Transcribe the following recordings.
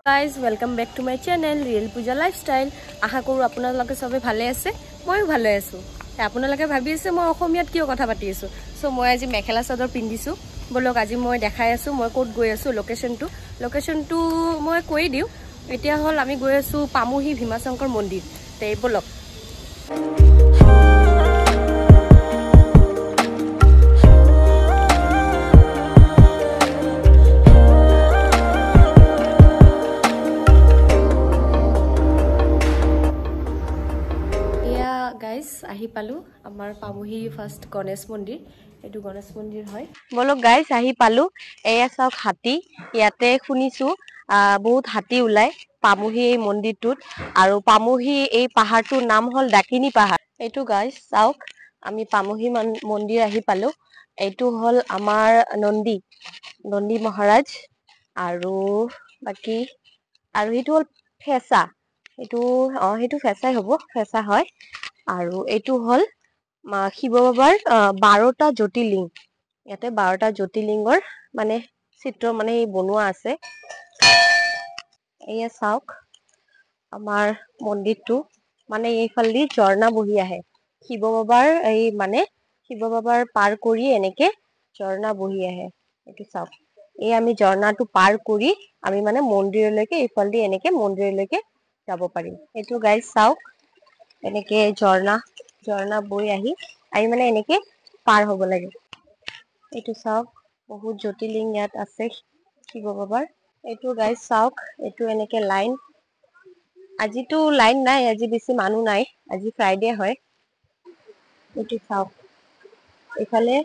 Guys, welcome back to my channel Real Puja Lifestyle. আশা কৰো আপোনালোকে সবে ভালে আছে মইও ভালে আছো আপোনালোকে ভাবি আছে মই অসমীয়াত কিয় কথা পাতি আছো সো মই আজি মেখেলা চাদৰ পিন্ধিছো বলক আজি মই দেখাই আছো মই কোড গৈ আছো লোকেশনটো মই কৈ দিও এতিয়া হল আমি গৈ আছো পামুহি ভীমাশংকৰ মন্দিৰ তে বলক guys ahi palu amar pamuhi first Ganesh mandir etu Ganesh mandir hoy bolo guys ahi palu eya sauk hati yate khunisu bahut hati ulai pamuhi ei mandir tut aru pamuhi ei pahar tur naam hol Dakini pahar etu guys sauk ami pamuhi mandir ahi palu etu hol amar nondi maharaj aru baki aru etu hol fesa etu fesai hobo fesa hoy আৰু এটো হল শিৱ বাবাৰ 12টা জ্যোতিলিংগ ইয়াতে 12টা জ্যোতিলিংগৰ মানে চিত্ৰ মানে বনোৱা আছে এয়া চাওক আমাৰ মন্দিৰটো মানে এইফালদি ঝৰ্ণা বহি আহে শিৱ বাবাৰ পাৰ কৰি এনেকে ঝৰ্ণা বহি আহে এটো চাওক এই আমি ঝৰ্ণাটো পাৰ কৰি আমি মানে মন্দিৰলৈকে এইফালদি এনেকে মন্দিৰলৈকে যাব পাৰিম এটো গাইস চাওক এনেকে ঝৰ্ণা বৈ আহি আমি মানে এনেকে পাৰ হ'ব লাগে এটো চাওক বহুত জ্যোতিলিংগ ইয়াত আছে শিৱ বাবাৰ এটো গাইস চাওক এটো এনেকে লাইন আজিটো লাইন নাই আজি বেছি মানুহ নাই আজি ফ্ৰাইডে হয় এটো চাওক এফালে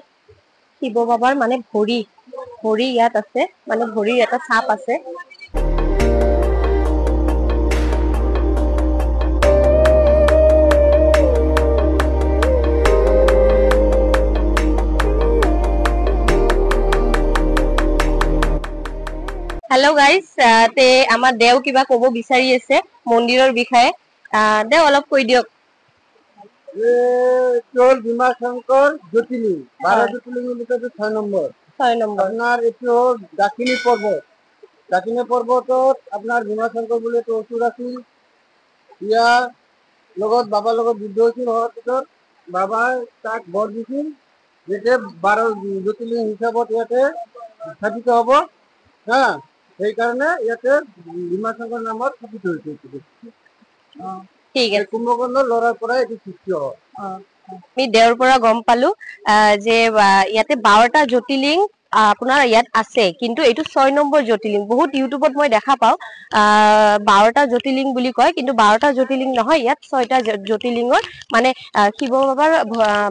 শিৱ বাবাৰ মানে ভৰি ইয়াত আছে মানে ভৰিৰ এটা ছাপ আছে Hello guys, te amar deu kiba kobo bisari ase mondiror bikhaye deu olop koi diok চল ভীমাশংকৰ জ্যোতিলিংগ 12 জ্যোতিলিংগৰ ভিতৰত 6 নম্বৰ আপোনাৰ এটো দাকিনী পৰ্বতত আপোনাৰ ভীমাশংকৰ বুলি তো অসুৰ আছিল ইয়া লগত বাবা লগত যুদ্ধ হৈছিল হোৱাৰ পিছত বাবাই তাক বৰ দিছিল যে 12 জ্যোতিলিংগ হিচাপত ইয়াতে স্থাপিত হ'ব হা এই কাৰণে ইয়াতে ভীমাশংকৰ নামত স্থাপিত হৈছে ঠিক আছে কুম্ভকৰ্ণৰ লৰাৰ পৰা এটি সৃষ্টি হয় আমি দেওৰ পৰা গম পালো যে ইয়াতে 12টা জ্যোতিলিংগ আপোনাৰ ইয়াত আছে কিন্তু এটো 6 নম্বৰ জ্যোতিলিংগ বহুত ইউটিউবত মই দেখা পাও 12টা জ্যোতিলিংগ বুলি কয় কিন্তু 12টা জ্যোতিলিংগ নহয় ইয়াত 6টা জ্যোতিলিংগৰ মানে শিৱ বাবাৰ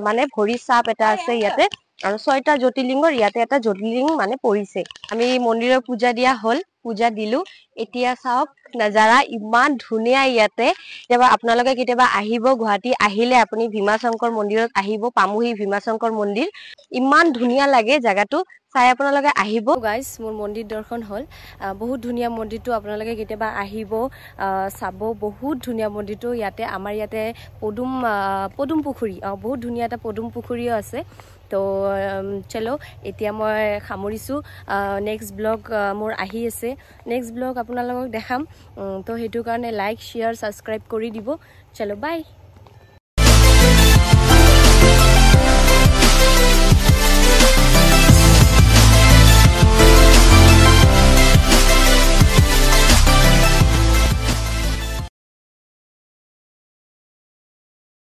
মানে ভৰি ছাপ এটা আছে ইয়াতে আৰু 6টা জ্যোতিলিংগৰ ইয়াতে এটা জ্যোতিলিংগ মানে পৰিছে আমি মন্দিৰৰ পূজা দিয়া হল পূজা দিলু এতিয়া চাওক নজাৰা ইমান ধুনিয়া ইয়াতে যেবা আপোনালোকে কেতিয়াবা আহিব গুৱাহাটী আহিলে আপুনি ভীমাশংকৰ মন্দিৰত আহিব পামুহি ভীমাশংকৰ মন্দিৰ ইমান ধুনিয়া লাগে জায়গাটো চাই আপোনালোকে আহিব গাইস মোৰ মন্দিৰ দৰ্শন হল বহুত ধুনিয়া মন্দিৰটো আপোনালোকে কেতিয়াবা আহিব চাব বহুত ধুনিয়া মন্দিৰটো ইয়াতে আমাৰ ইয়াতে পদুম পুখুৰী বহুত ধুনিয়া এটা পদুম পুখুৰীও আছে তো চলো এতিয়া মই খামৰিছো নেক্সট ব্লগ মোৰ আহি আছে নেক্সট ব্লগ আপোনালোকক দেখাম তো হেতু কাৰণে লাইক শেয়াৰ সাবস্ক্ৰাইব কৰি দিব চলো বাই